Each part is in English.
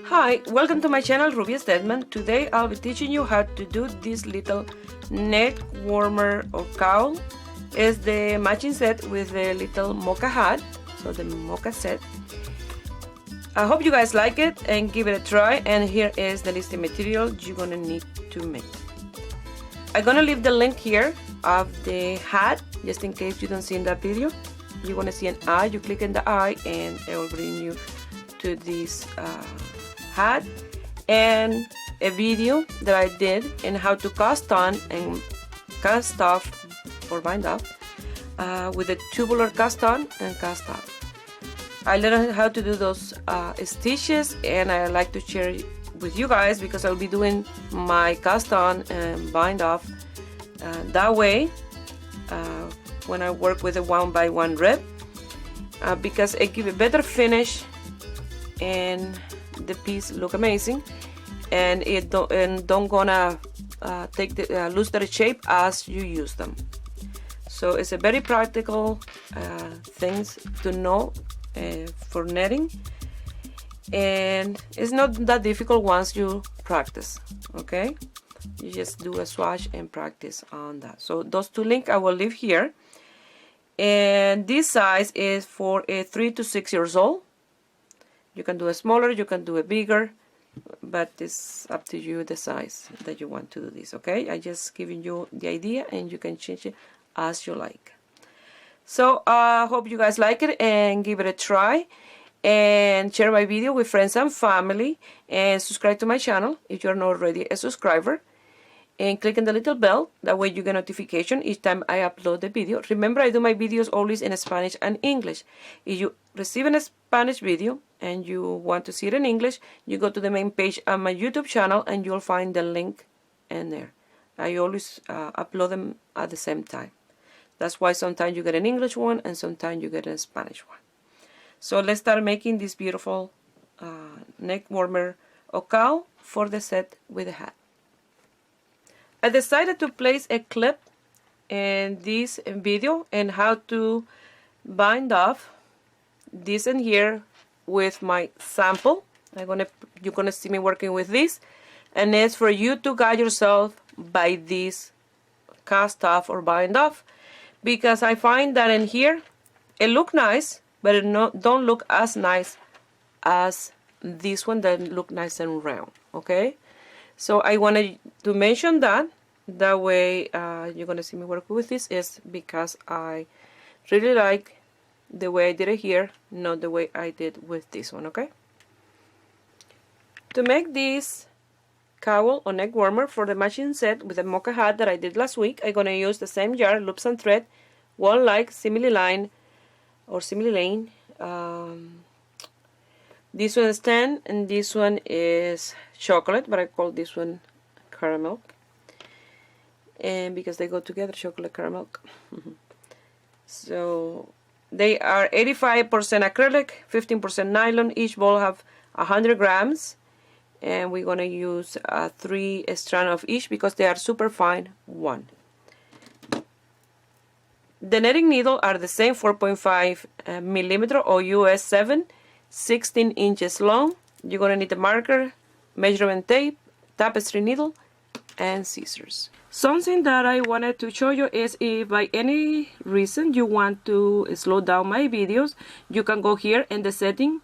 Hi, welcome to my channel Ruby Stedman. Today I'll be teaching you how to do this little neck warmer or cowl. It's the matching set with the little moka hat, so the moka set. I hope you guys like it and give it a try, and here is the list of material you're gonna need to make. I'm gonna leave the link here of the hat just in case you don't see in that video. You're gonna see an eye, you click in the eye and it will bring you to this hat and a video that I did in how to cast on and cast off or bind off with a tubular cast on and cast off. I learned how to do those stitches, and I like to share it with you guys because I'll be doing my cast on and bind off that way when I work with a 1x1 rib because it gives a better finish and the piece look amazing, and it don't gonna take the lose their shape as you use them. So it's a very practical things to know for netting, and it's not that difficult once you practice. Okay, you just do a swatch and practice on that. So those two links I will leave here, and this size is for a 3 to 6 years old. You can do a smaller, you can do a bigger, but it's up to you the size that you want to do this. Okay, I just giving you the idea and you can change it as you like. So I hope you guys like it and give it a try, and share my video with friends and family, and subscribe to my channel if you're not already a subscriber, and click on the little bell. That way you get notification each time I upload the video. Remember, I do my videos always in Spanish and English. If you receive a Spanish video and you want to see it in English, you go to the main page on my YouTube channel and you'll find the link in there. I always upload them at the same time. That's why sometimes you get an English one and sometimes you get a Spanish one. So let's start making this beautiful neck warmer or cowl for the set with the hat. I decided to place a clip in this video and how to bind off this in here with my sample. You're gonna see me working with this, and it's for you to guide yourself by this cast off or bind off, because I find that in here it look nice, but it don't look as nice as this one that look nice and round. Okay, so I wanted to mention that way you're gonna see me work with this is because I really like the way I did it here, not the way I did with this one. Okay, to make this cowl or neck warmer for the matching set with the moka hat that I did last week, I'm gonna use the same jar, loops and thread, one like simili line or simili lane. This one is tan and this one is chocolate, but I call this one caramel, and because they go together, chocolate caramel. So they are 85% acrylic, 15% nylon. Each ball have 100 grams, and we're gonna use 3 strands of each because they are super fine one. The netting needle are the same, 4.5 millimeter or US 7, 16 inches long. You're gonna need a marker, measurement tape, tapestry needle, and scissors. Something that I wanted to show you is if by any reason you want to slow down my videos, you can go here in the setting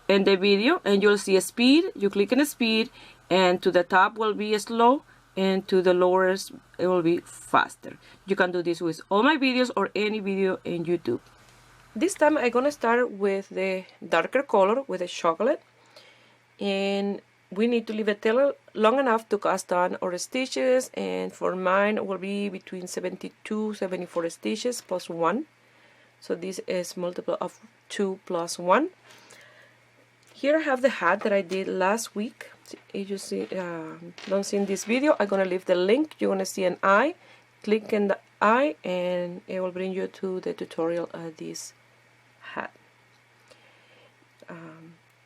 in the video and you'll see a speed. You click on the speed, and to the top will be slow and to the lowest it will be faster. You can do this with all my videos or any video in YouTube. This time I'm gonna start with the darker color with the chocolate, and we need to leave a tail long enough to cast on our stitches, and for mine it will be between 72 74 stitches plus 1. So this is multiple of 2 plus 1. Here I have the hat that I did last week. If you see, don't see in this video, I'm gonna leave the link. You're gonna see an eye. Click in the eye and it will bring you to the tutorial of this hat.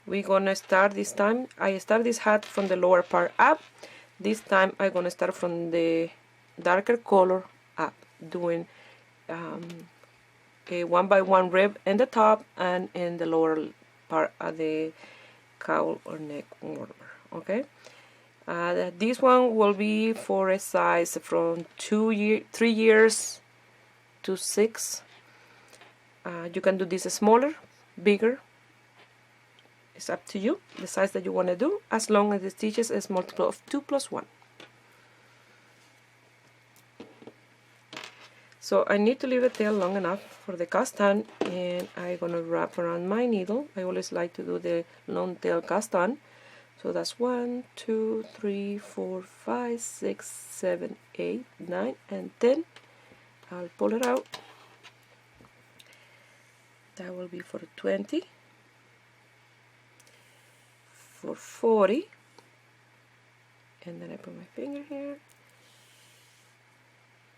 We're gonna start this time. I start this hat from the lower part up. This time I'm gonna start from the darker color up, doing a 1x1 rib in the top and in the lower part of the cowl or neck warmer. Okay, this one will be for a size from 3 years to 6. You can do this smaller, bigger. It's up to you, the size that you want to do, as long as the stitches is multiple of 2 plus 1. So I need to leave the tail long enough for the cast on, and I'm gonna wrap around my needle. I always like to do the long tail cast on. So that's 1, 2, 3, 4, 5, 6, 7, 8, 9, and 10. I'll pull it out. That will be for 20, for 40, and then I put my finger here,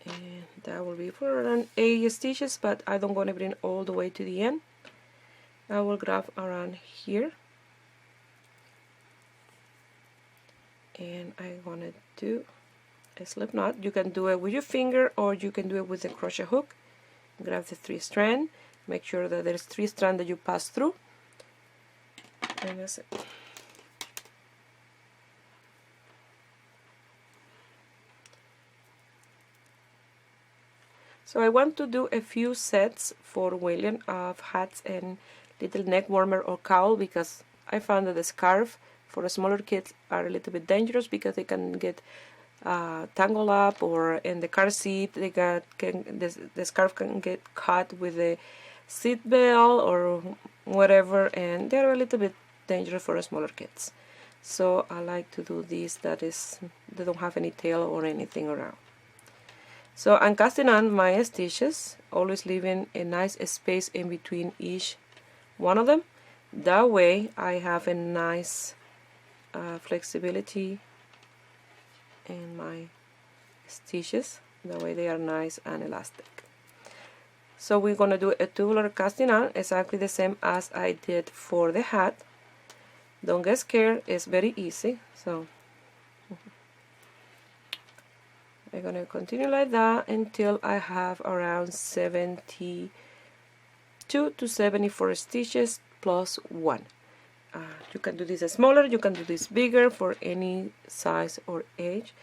and that will be for around 8 stitches, but I don't want to bring all the way to the end. I will grab around here, and I'm gonna do a slip knot. You can do it with your finger, or you can do it with the crochet hook. Grab the 3 strand, make sure that there's 3 strands that you pass through, and that's it. So I want to do a few sets for William of hats and little neck warmer or cowl, because I found that the scarf for smaller kids are a little bit dangerous because they can get tangled up, or in the car seat the scarf can get caught with the seat belt or whatever, and they're a little bit dangerous for smaller kids. So I like to do these they don't have any tail or anything around. So I'm casting on my stitches, always leaving a nice space in between each one of them. That way I have a nice flexibility in my stitches. That way they are nice and elastic. So we're going to do a tubular casting on, exactly the same as I did for the hat. Don't get scared, it's very easy. So I'm going to continue like that until I have around 72 to 74 stitches plus 1. You can do this smaller, you can do this bigger, for any size or age.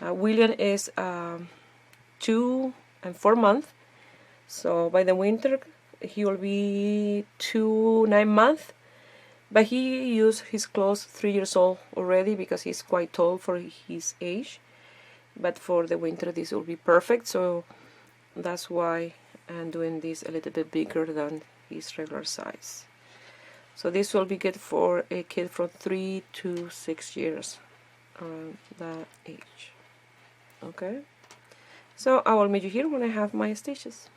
William is 2 and 4 months, so by the winter he will be 9 months, but he used his clothes 3 years old already because he's quite tall for his age. But for the winter this will be perfect, so that's why I'm doing this a little bit bigger than his regular size. So this will be good for a kid from 3 to 6 years, that age. Okay, so I will meet you here when I have my stitches.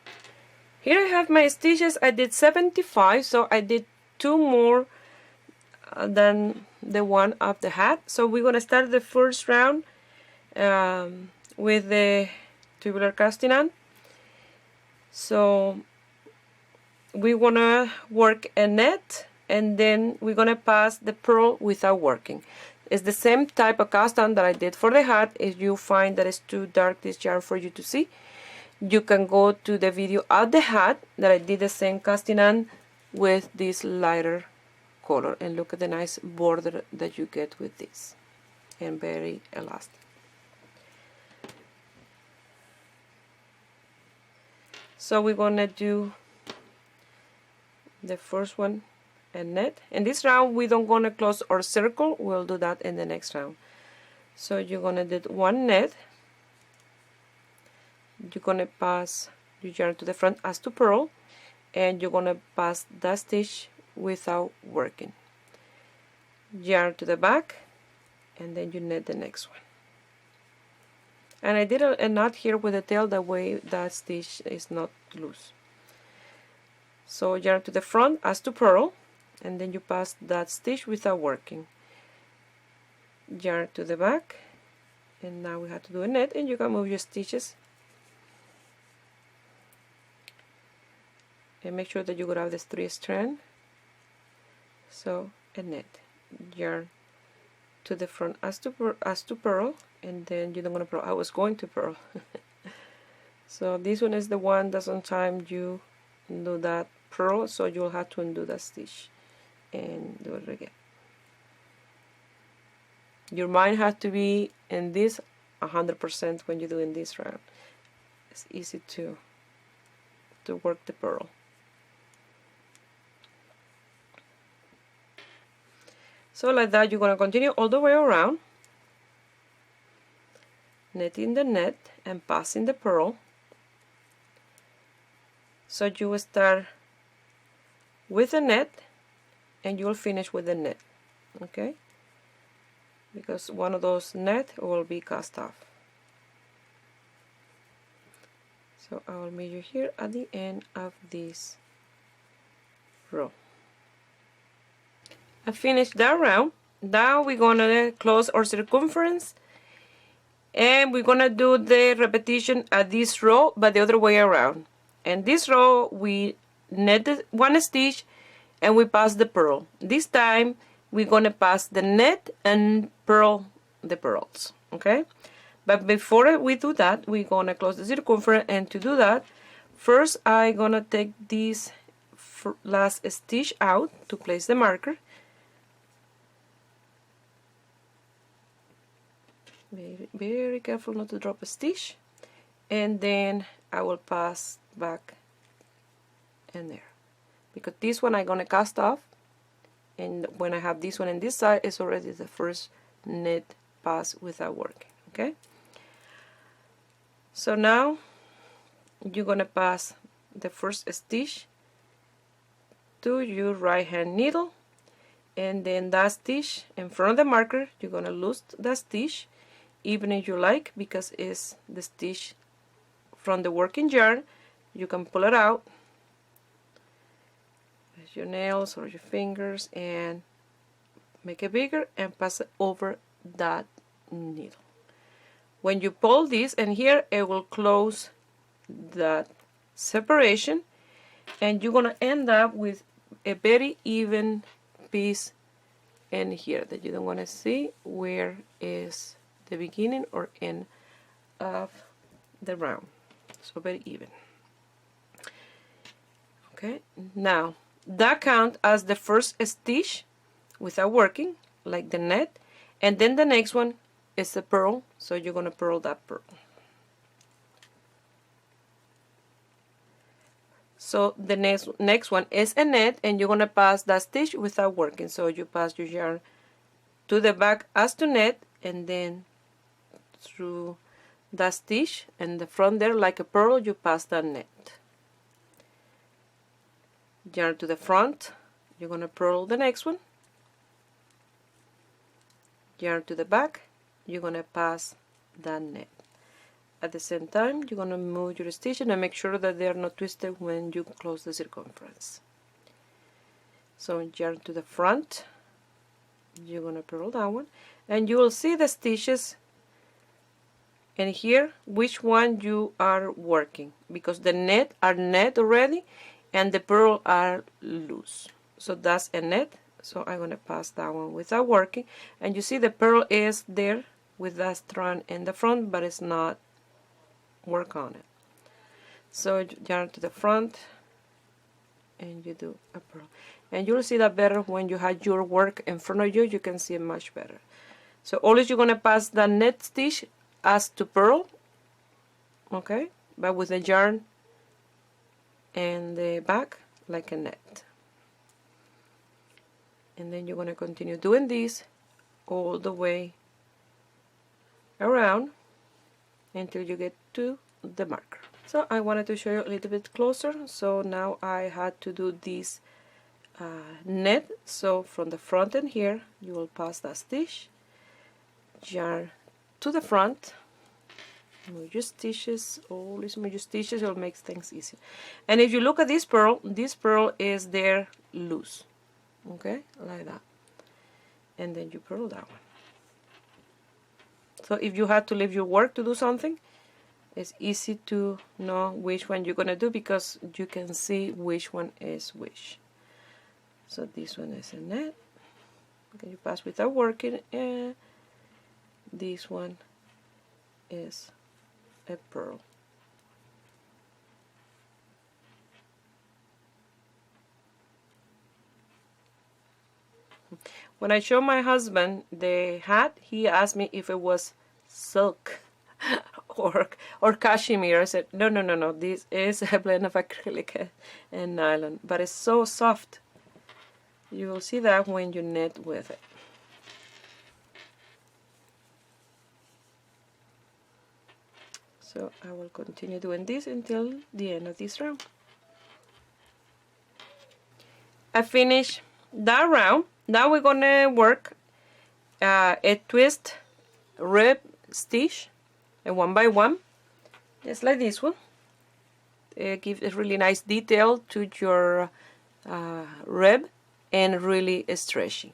Here I have my stitches. I did 75, so I did 2 more than the one of the hat. So we're gonna start the first round with the tubular casting on. So we want to work a net, and then we're going to pass the purl without working. It's the same type of cast on that I did for the hat. If you find that it's too dark this yarn for you to see, you can go to the video of the hat that I did the same casting on with this lighter color, and look at the nice border that you get with this, and very elastic. So we're gonna do the first one, a net. In this round we don't gonna close our circle, we'll do that in the next round. So you're gonna do 1 net, you're gonna pass your yarn to the front as to purl, and you're gonna pass that stitch without working. Yarn to the back, and then you net the next one. And I did a knot here with the tail, that way that stitch is not loose. So yarn to the front as to purl, and then you pass that stitch without working. Yarn to the back, and now we have to do a net, and you can move your stitches. And make sure that you grab the 3 strand. So a net, yarn to the front as to purl, and then you don't want to purl. I was going to purl. So this one is the one that sometimes you do that purl, so you'll have to undo that stitch and do it again. Your mind has to be in this 100% when you're doing this round. It's easy to work the purl. So like that, you're going to continue all the way around, netting the net and passing the purl. So you will start with the net and you will finish with the net, okay? Because one of those net will be cast off. So I will measure here at the end of this row. I finished that round. Now we're gonna close our circumference and we're gonna do the repetition at this row but the other way around. And this row we net one stitch and we pass the purl. This time we're gonna pass the net and purl the purls, okay? But before we do that, we're gonna close the circumference, and to do that, first I'm gonna take this last stitch out to place the marker. Very, very careful not to drop a stitch, and then I will pass back in there, because this one I'm gonna cast off, and when I have this one on this side, it's already the first net pass without working, okay? So now you're gonna pass the first stitch to your right hand needle, and then that stitch in front of the marker, you're gonna lose that stitch, even if you like, because it's the stitch from the working yarn. You can pull it out with your nails or your fingers and make it bigger and pass it over that needle. When you pull this, and here it will close that separation, and you're gonna end up with a very even piece in here that you don't want to see where is the beginning or end of the round. So very even. Okay, now that counts as the first stitch without working, like the net, and then the next one is a purl, so you're gonna purl that purl. So the next one is a net, and you're gonna pass that stitch without working. So you pass your yarn to the back as to net, and then through that stitch and the front there like a purl, you pass that net. Yarn to the front, you're gonna purl the next one. Yarn to the back, you're gonna pass that net. At the same time, you're gonna move your stitch and make sure that they are not twisted when you close the circumference. So yarn to the front, you're gonna purl that one, and you will see the stitches in here which one you are working, because the net are net already and the purl are loose. So that's a net, so I'm gonna pass that one without working, and you see the purl is there with that strand in the front, but it's not work on it. So yarn to the front and you do a purl, and you'll see that better when you have your work in front of you. You can see it much better. So always you're gonna pass the net stitch as to purl, okay, but with the yarn and the back like a net. And then you're gonna continue doing this all the way around until you get to the marker. So I wanted to show you a little bit closer. So now I had to do this net. So from the front end here, you will pass that stitch, yarn to the front, move your stitches, always move your stitches, it will make things easier. And if you look at this purl is there loose, okay, like that, and then you purl that one. So if you had to leave your work to do something, it's easy to know which one you're gonna do, because you can see which one is which. So this one is a net, okay, you pass without working, and this one is a purl. When I showed my husband the hat, he asked me if it was silk or cashmere. I said, no, no, no, no, this is a blend of acrylic and nylon, but it's so soft. You will see that when you knit with it. So I will continue doing this until the end of this round. I finished that round. Now we're gonna work a twist rib stitch, a 1 by 1, just like this one. It gives a really nice detail to your rib and really stretchy.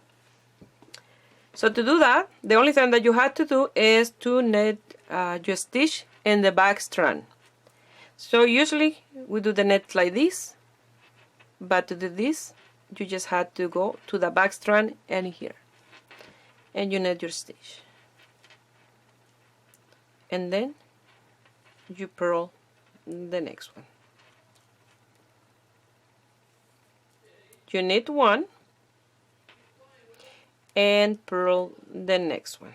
So to do that, the only thing that you have to do is to knit your stitch in the back strand. So usually we do the knit like this, but to do this you just have to go to the back strand and here, and you knit your stitch, and then you purl the next one. You knit one and purl the next one.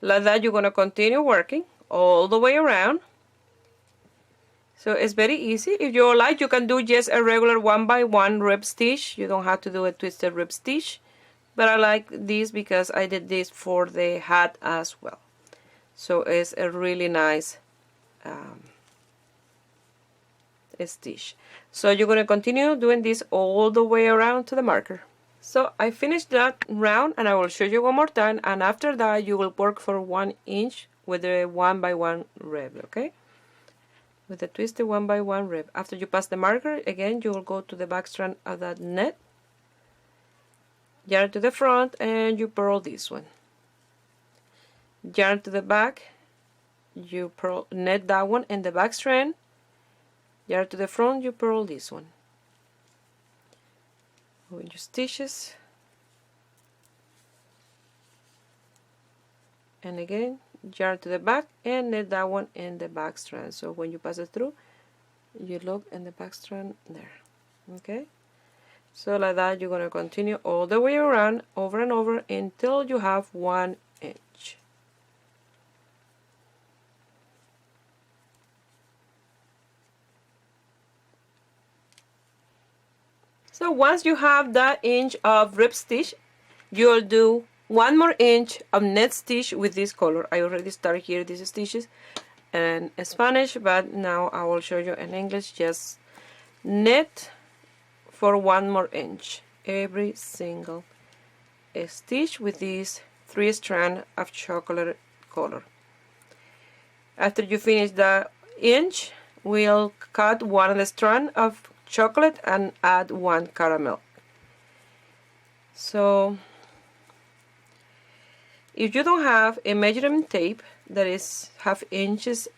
Like that, you're going to continue working all the way around. So it's very easy. If you like, you can do just a regular 1 by 1 rib stitch. You don't have to do a twisted rib stitch, but I like this because I did this for the hat as well. So it's a really nice stitch. So you're going to continue doing this all the way around to the marker. So I finished that round and I will show you one more time, and after that you will work for 1 inch with the 1 by 1 rib, okay? With the twisted 1 by 1 rib. After you pass the marker, again you will go to the back strand of that net, yarn to the front, and you purl this one. Yarn to the back, you purl, knit that one in the back strand, yarn to the front, you purl this one. With your stitches, and again yarn to the back and knit that one in the back strand. So when you pass it through, you look in the back strand there. Okay, so like that you're going to continue all the way around, over and over, until you have 1 inch. So once you have that inch of rib stitch, you'll do 1 more inch of net stitch with this color. I already started here these stitches in Spanish, but now I will show you in English. Just knit for 1 more inch every single stitch with these 3 strands of chocolate color. After you finish the inch, we'll cut one of the strands of chocolate and add 1 caramel. So if you don't have a measuring tape that is half inches,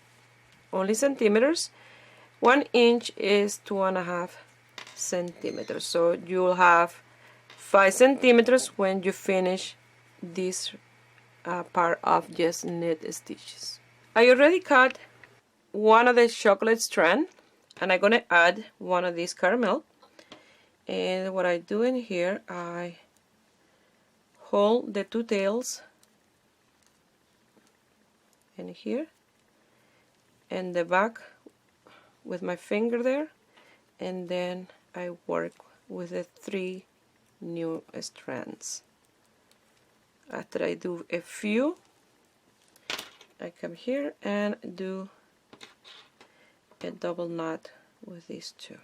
only centimeters, 1 inch is 2.5 centimeters. So you'll have 5 centimeters when you finish this part of just knit stitches. I already cut one of the chocolate strand, and I'm gonna add one of these caramel. And what I do in here, I hold the 2 tails in here and the back with my finger there, and then I work with the 3 new strands. After I do a few, I come here and do a double knot with these 2.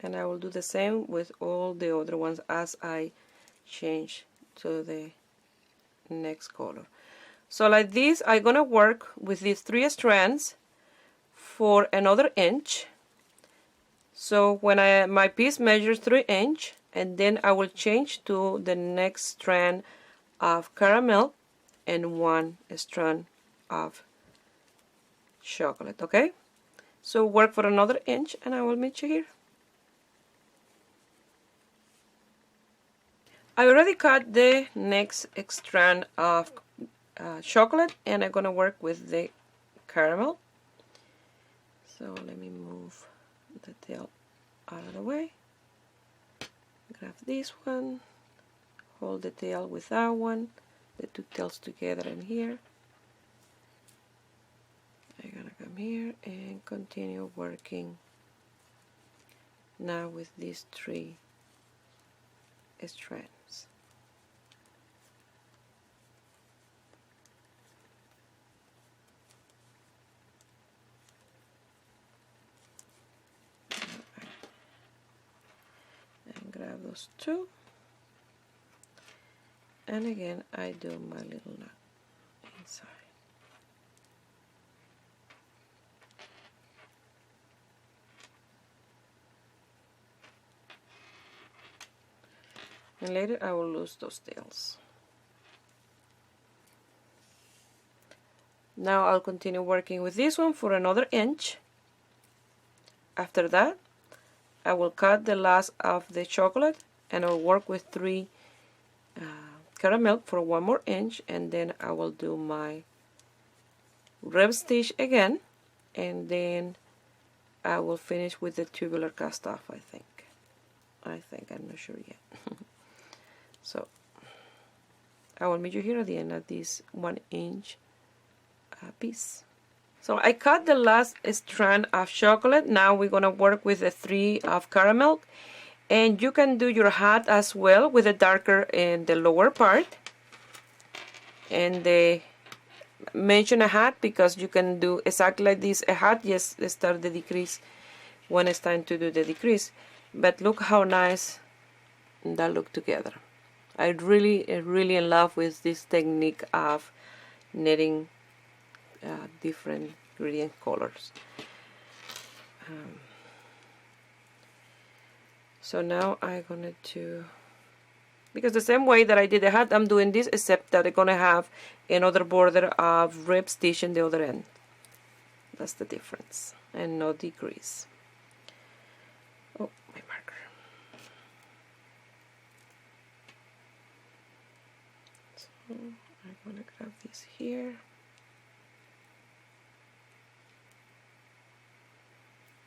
And I will do the same with all the other ones as I change to the next color. So like this, I'm gonna work with these 3 strands for another inch. So when my piece measures 3 inch, and then I will change to the next strand of caramel and 1 strand of chocolate. Okay, so work for another inch and I will meet you here. I already cut the next strand of chocolate, and I'm gonna work with the caramel. So let me move the tail out of the way. Grab this one, hold the tail with that one, the two tails together in here. I'm gonna come here and continue working now with these 3 strands. And grab those 2, and again I do my little knot inside. And later I will lose those tails. Now I'll continue working with this one for another inch. After that, I will cut the last of the chocolate, and I'll work with 3 caramel for 1 more inch, and then I will do my rib stitch again, and then I will finish with the tubular cast off. I think I'm not sure yet. So I will meet you here at the end of this 1 inch piece. So I cut the last strand of chocolate. Now we're gonna work with the 3 of caramel, and you can do your hat as well with the darker in the lower part. And they mention a hat because you can do exactly like this, a hat. Just start the decrease when it's time to do the decrease. But look how nice that look together. I'm really in love with this technique of knitting different gradient colors. So now I'm gonna do, because the same way that I did the hat, I'm doing this, except that I'm gonna have another border of rib stitch in the other end. That's the difference, and no decrease. Oh, my marker. So I'm gonna grab this here.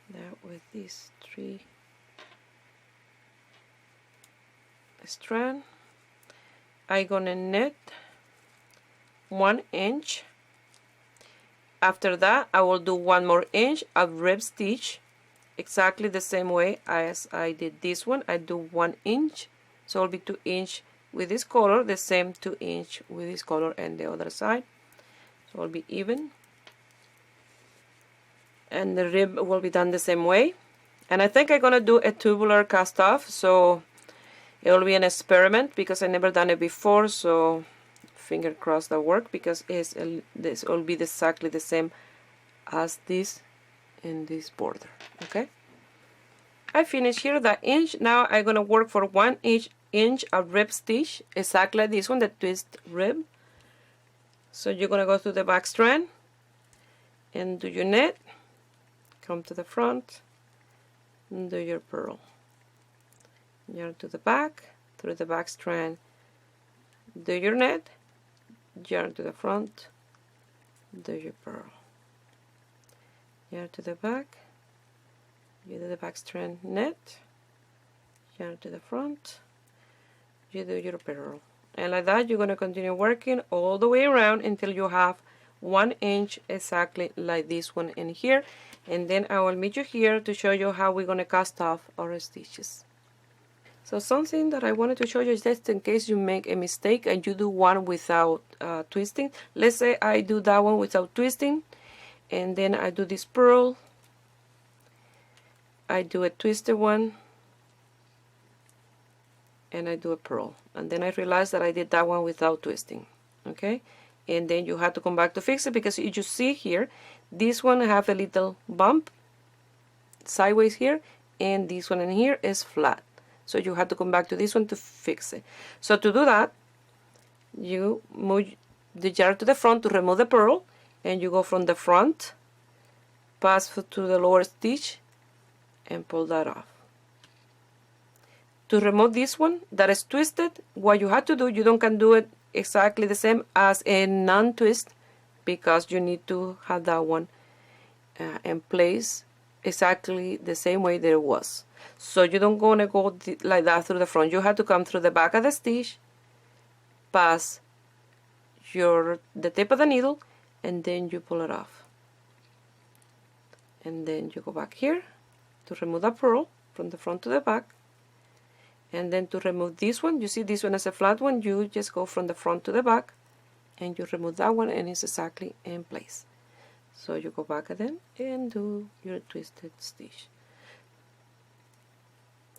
Now with these 3 strands, I'm gonna knit 1 inch. After that, I will do 1 more inch of rib stitch, exactly the same way as I did this one. I do 1 inch, so it'll be 2 inch with this color, the same 2 inch with this color, and the other side, so it'll be even. And the rib will be done the same way. And I think I'm gonna do a tubular cast off, so it will be an experiment because I never done it before. So finger crossed that work, because this will be exactly the same as this in this border. Okay, I finished here the inch. Now I'm gonna work for 1 inch of rib stitch, exactly like this one, the twist rib. So you're gonna go through the back strand and do your knit, come to the front, and do your purl, yarn to the back, through the back strand, do your knit, yarn to the front, do your purl, yarn to the back, you do the back strand knit, yarn to the front, you do your purl, and like that you're going to continue working all the way around until you have 1 inch, exactly like this one in here. And then I will meet you here to show you how we're going to cast off our stitches. So something that I wanted to show you is just in case you make a mistake and you do one without twisting. Let's say I do that one without twisting, and then I do this purl, I do a twisted one, and I do a purl, and then I realize that I did that one without twisting. Okay, and then you have to come back to fix it, because you just see here, this one have a little bump sideways here, and this one in here is flat. So you have to come back to this one to fix it. So to do that, you move the yarn to the front to remove the purl, and you go from the front, pass to the lower stitch, and pull that off. to remove this one that is twisted, what you have to do, you don't can do it exactly the same as a non-twist, because you need to have that one in place exactly the same way that it was. So you don't gonna go like that through the front. You have to come through the back of the stitch, pass the tip of the needle, and then you pull it off. And then you go back here to remove the purl from the front to the back. And then to remove this one, you see this one is a flat one, you just go from the front to the back and you remove that one, and it's exactly in place. So you go back again and do your twisted stitch.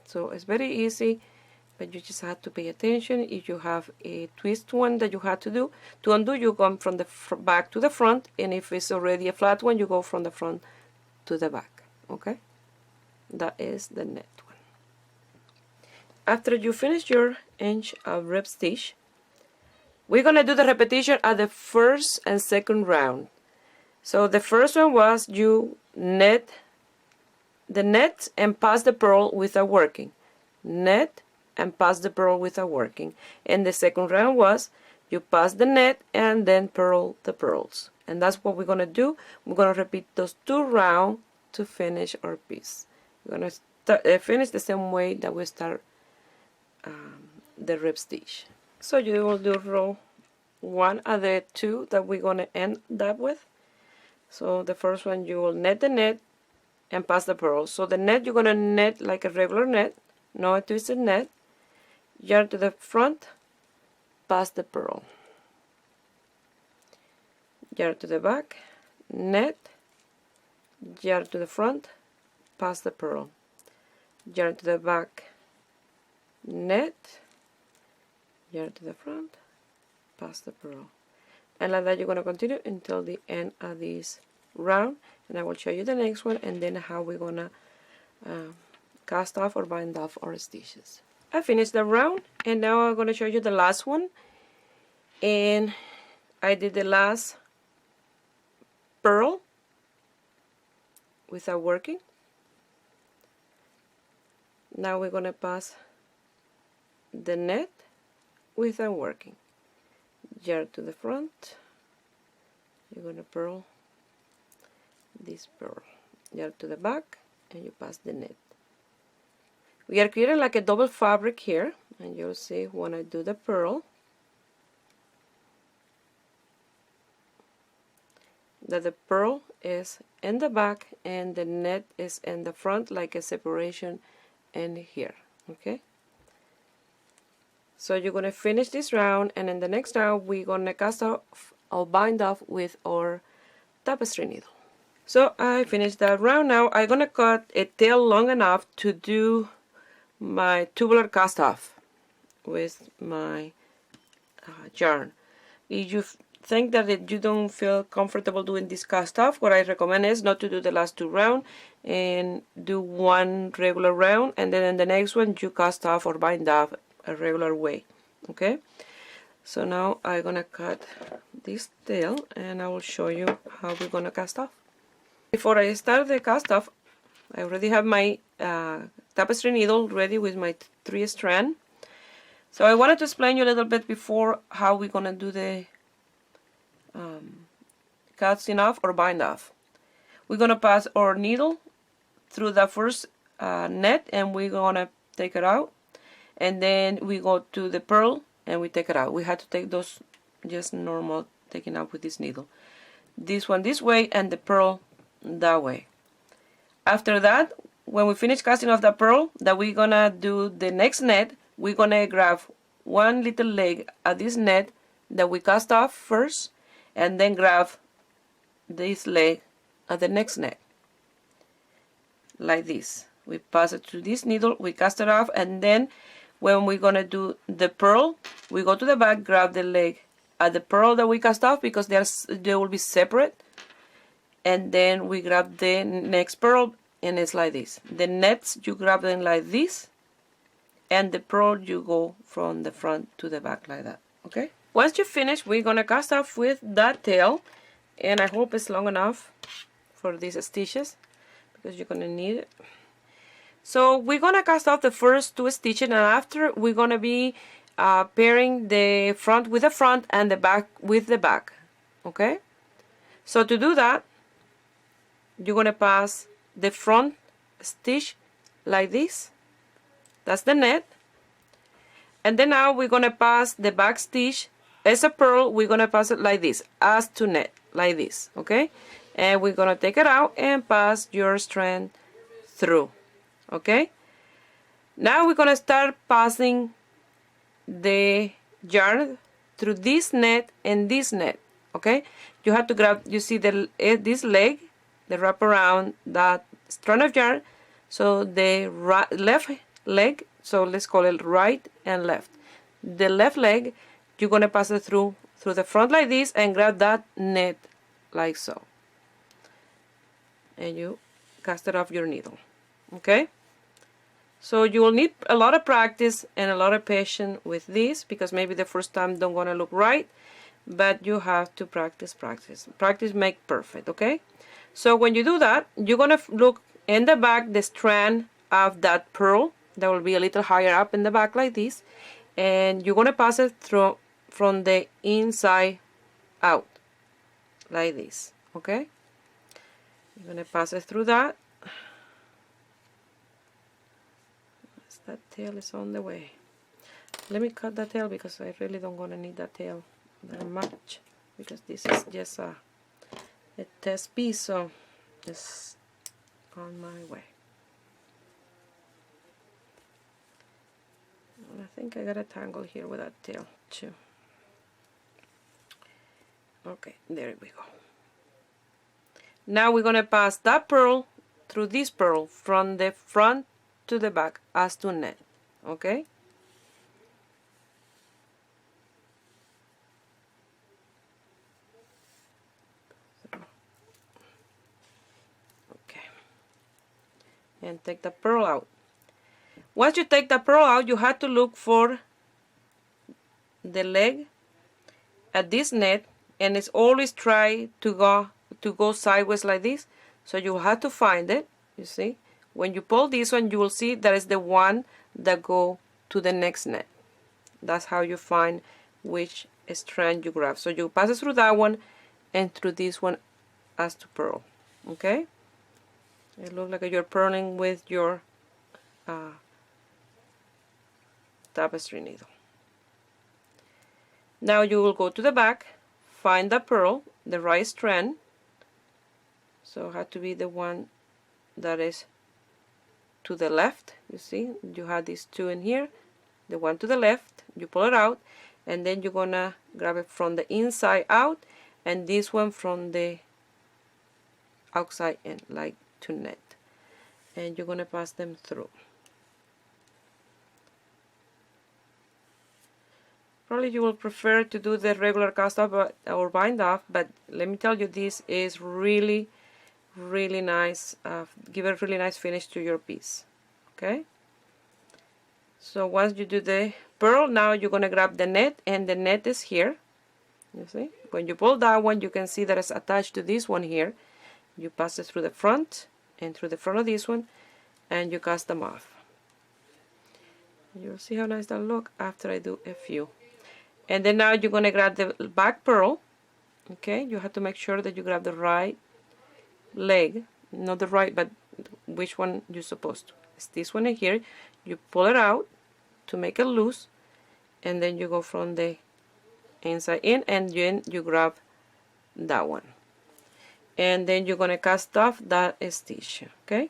So it's very easy, but you just have to pay attention. If you have a twist one that you have to do, to undo, you come from the back to the front, and if it's already a flat one, you go from the front to the back. Okay, that is the net one. After you finish your inch of rib stitch, we're gonna do the repetition at the first and second round. So the first one was you net the net and pass the purl without working. Net and pass the purl without working. And the second round was you pass the net and then purl the purls. And that's what we're gonna do. We're gonna repeat those 2 rounds to finish our piece. We're gonna finish the same way that we start the rib stitch. So you will do row 1 of the 2 that we're gonna end up with. So the first one, you will net the net and pass the purl. So the net, you're gonna net like a regular net, no a twisted net. Yarn to the front, pass the purl. Yarn to the back, net, yarn to the front, pass the purl. Yarn to the back, net, yarn to the front, pass the purl. And like that you're going to continue until the end of this round, and I will show you the next one and then how we're going to cast off or bind off our stitches. I finished the round, and now I'm going to show you the last one, and I did the last purl without working. Now we're going to pass the net without working. Yarn to the front, you're going to purl this purl. Yarn to the back, and you pass the net. We are creating like a double fabric here, and you'll see when I do the purl that the purl is in the back and the net is in the front, like a separation in here. Okay, so you're going to finish this round, and in the next round we're going to cast off or bind off with our tapestry needle. So I finished that round. Now I'm going to cut a tail long enough to do my tubular cast off with my yarn. If you think that you don't feel comfortable doing this cast off, what I recommend is not to do the last 2 rounds and do 1 regular round, and then in the next one you cast off or bind off a regular way. Okay, so now I'm gonna cut this tail and I will show you how we're gonna cast off. Before I start the cast off, I already have my tapestry needle ready with my 3 strands. So I wanted to explain you a little bit before how we're gonna do the casting off or bind off. We're gonna pass our needle through the first net, and we're gonna take it out, and then we go to the purl and we take it out. We have to take those just normal taking out with this needle. This one this way and the purl that way. After that, when we finish casting off the purl that we're gonna do the next net, we're gonna grab one little leg of this net that we cast off first, and then grab this leg of the next net like this. We pass it through this needle, we cast it off, and then when we're gonna do the purl, we go to the back, grab the leg of the purl that we cast off because they will be separate, and then we grab the next purl, and it's like this. The nets, you grab them like this, and the purl you go from the front to the back like that. Okay, once you finish, we're gonna cast off with that tail, and I hope it's long enough for these stitches because you're gonna need it. So we're gonna cast off the first 2 stitches, and after we're gonna be pairing the front with the front and the back with the back. Okay, so to do that, you're gonna pass the front stitch like this. That's the net. And then now we're gonna pass the back stitch as a purl. We're gonna pass it like this, as to net, like this. Okay, and we're gonna take it out and pass your strand through. Okay, now we're gonna start passing the yarn through this net and this net. Okay, you have to grab, you see the this leg, the wrap around that strand of yarn, so the left leg, so let's call it right and left. The left leg, you're gonna pass it through the front like this and grab that net like so, and you cast it off your needle. Okay, so you will need a lot of practice and a lot of patience with this, because maybe the first time don't gonna look right, but you have to practice. Practice make perfect. Okay, so when you do that, you're gonna look in the back the strand of that purl that will be a little higher up in the back like this, and you're gonna pass it through from the inside out like this. Okay, you're gonna pass it through that. That tail is on the way. Let me cut that tail, because I really don't gonna need that tail that much, because this is just a test piece, so it's on my way. And I think I got a tangle here with that tail too. Okay, there we go. Now we're gonna pass that purl through this purl from the front to the back as to net. Okay, and take the purl out. Once you take the purl out, you have to look for the leg at this net, and it's always try to go sideways like this, so you have to find it. You see, when you pull this one, you will see that is the one that go to the next net. That's how you find which strand you grab. So you pass it through that one and through this one as to purl. Okay, it looks like you're purling with your tapestry needle. Now you will go to the back, find the purl, the right strand, so it has to be the one that is to the left. You see, you have these two in here, the one to the left, you pull it out, and then you're gonna grab it from the inside out, and this one from the outside in, like to net, and you're gonna pass them through. Probably you will prefer to do the regular cast off or bind off, but let me tell you, this is really nice. Give a really nice finish to your piece. Okay, so once you do the purl, now you're gonna grab the net, and the net is here. You see, when you pull that one, you can see that it's attached to this one here. You pass it through the front and through the front of this one, and you cast them off. You'll see how nice that look after I do a few. And then now you're gonna grab the back purl. Okay, you have to make sure that you grab the right leg, not the right, but which one you're supposed to. It's this one in here. You pull it out to make it loose, and then you go from the inside in, and then you grab that one, and then you're gonna cast off that stitch. Okay,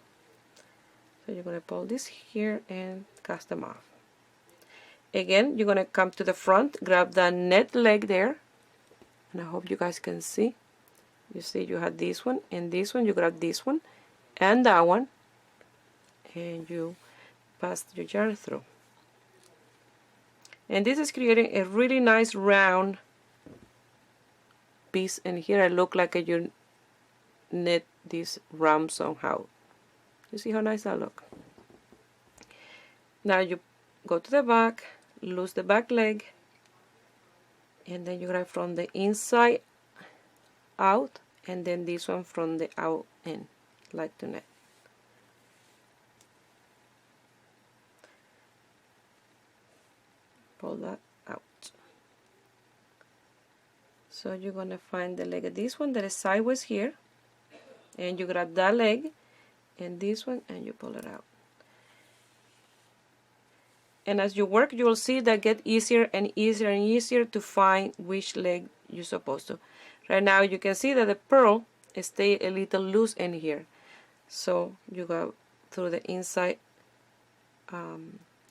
so you're gonna pull this here and cast them off. Again, you're gonna come to the front, grab the net leg there, and I hope you guys can see. You see, you have this one and this one. You grab this one and that one, and you pass your yarn through. And this is creating a really nice round piece. And here I look like you knit this round somehow. You see how nice that look? Now you go to the back, loose the back leg, and then you grab from the inside out, and then this one from the out in, like to net. pull that out. So you're gonna find the leg of this one that is sideways here, and you grab that leg and this one and you pull it out. And as you work, you will see that get easier and easier and easier to find which leg you're supposed to. Right now you can see that the pearl stay a little loose in here. So you go through the inside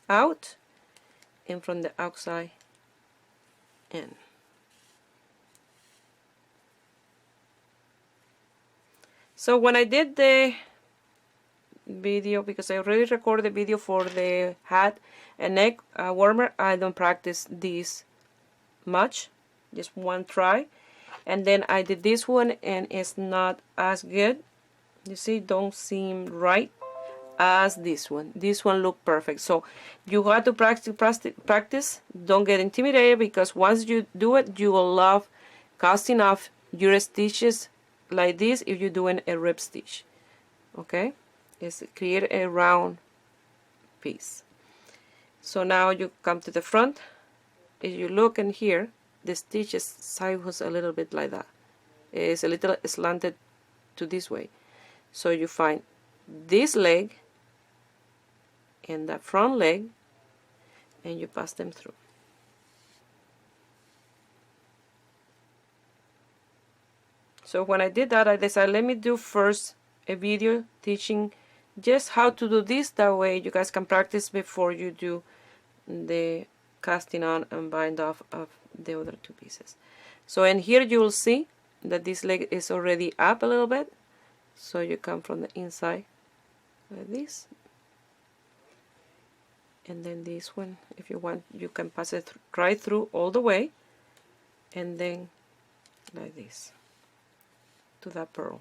out and from the outside in. So when I did the video, because I already recorded the video for the hat and neck warmer, I don't practice this much, just one try, and then I did this one and it's not as good. You see, don't seem right as this one. This one look perfect. So you have to practice. Don't get intimidated, because once you do it, you will love casting off your stitches like this if you're doing a rib stitch. Okay, is create a round piece. So now you come to the front. If you look in here, the stitch is sideways a little bit like that. It's a little slanted to this way. So you find this leg and that front leg and you pass them through. So when I did that, I decided, let me do first a video teaching just how to do this. That way you guys can practice before you do the casting on and bind off of the other two pieces. So in here you will see that this leg is already up a little bit. So you come from the inside like this. And then this one, if you want, you can pass it right through all the way. And then like this to that pearl.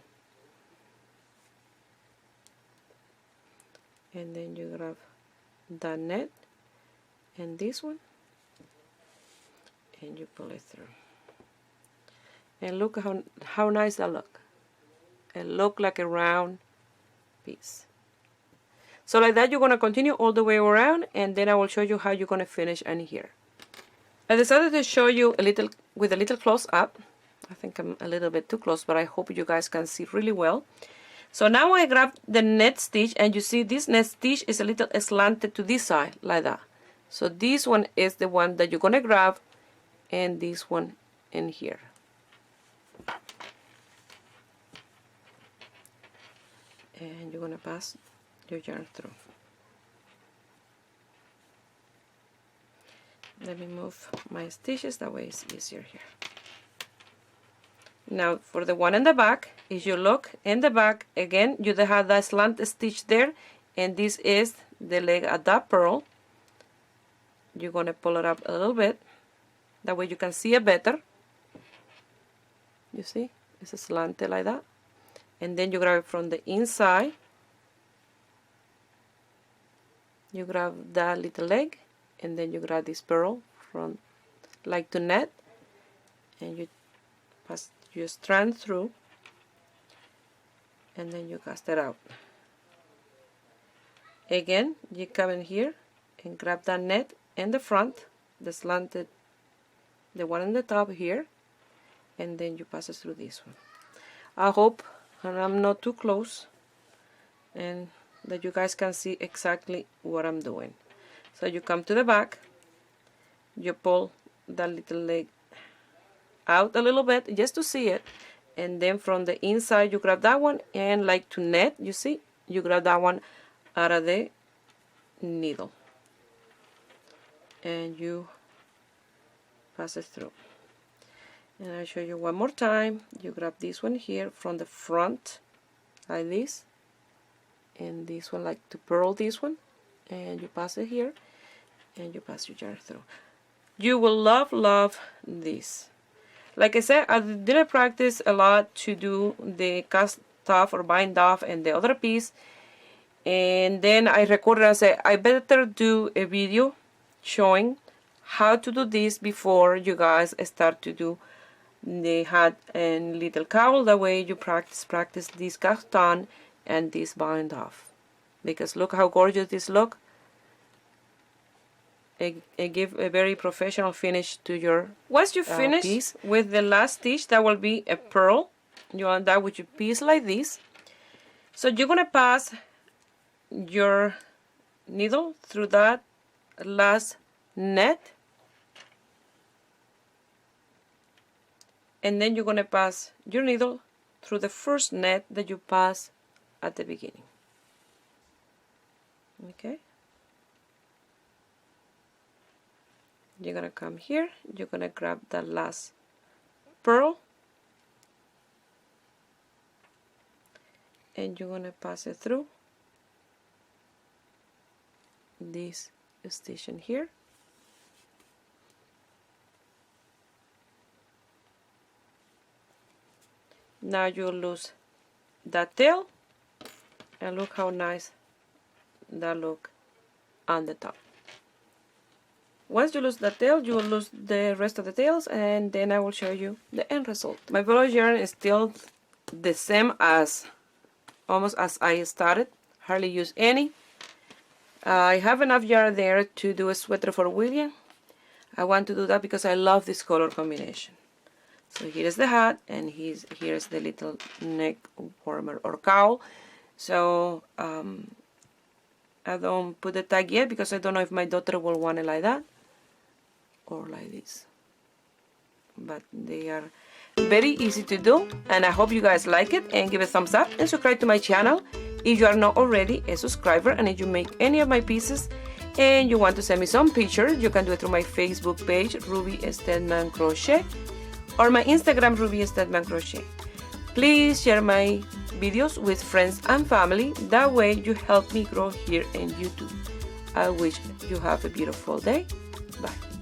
And then you grab that net and this one and you pull it through. And look how nice that look. It look like a round piece. So like that you're going to continue all the way around, and then I will show you how you're going to finish in here. I decided to show you a little with a little close up. I think I'm a little bit too close, but I hope you guys can see really well. So now I grab the net stitch, and you see this net stitch is a little slanted to this side like that. So this one is the one that you're going to grab, and this one in here. And you're going to pass your yarn through. Let me move my stitches, that way it's easier here. Now for the one in the back, if you look in the back, again you have that slant stitch there, and this is the leg at that pearl. You're going to pull it up a little bit, that way you can see it better. You see, it's slanted like that. And then you grab it from the inside. You grab that little leg, and then you grab this pearl from like to net, and you pass your strand through, and then you cast it out. Again, you come in here and grab that net in the front, the slanted, the one on the top here, and then you pass it through this one. I hope and I'm not too close and that you guys can see exactly what I'm doing. So you come to the back, you pull that little leg out a little bit just to see it, and then from the inside you grab that one, and like to net, you see, you grab that one out of the needle and you pass it through. And I'll show you one more time. You grab this one here from the front like this, and this one like to pearl this one, and you pass it here and you pass your yarn through. You will love this. Like I said, I didn't practice a lot to do the cast off or bind off and the other piece, and then I recorded. I said I better do a video showing how to do this before you guys start to do the hat and little cowl. That way you practice this cast on and this bind off, because look how gorgeous this look. give a very professional finish to your once you finish piece. With the last stitch, that will be a purl. You want that with your piece like this. So you're gonna pass your needle through that last net, and then you're gonna pass your needle through the first net that you pass at the beginning. Okay, you're gonna come here, you're gonna grab that last purl, and you're gonna pass it through this stitch in here. Now you'll lose that tail, and look how nice that look on the top. Once you lose the tail, you will lose the rest of the tails, and then I will show you the end result. My velvet yarn is still the same as almost as I started, hardly use any. I have enough yarn there to do a sweater for William. I want to do that because I love this color combination. So here is the hat, and here is the little neck warmer or cowl. So I don't put the tag yet because I don't know if my daughter will want it like that or like this. But they are very easy to do, and I hope you guys like it, and give a thumbs up and subscribe to my channel if you are not already a subscriber. And if you make any of my pieces and you want to send me some pictures, you can do it through my Facebook page, Ruby Stedman Crochet, or my Instagram, Ruby Stedman Crochet. Please share my videos with friends and family. That way you help me grow here in YouTube. I wish you have a beautiful day. Bye.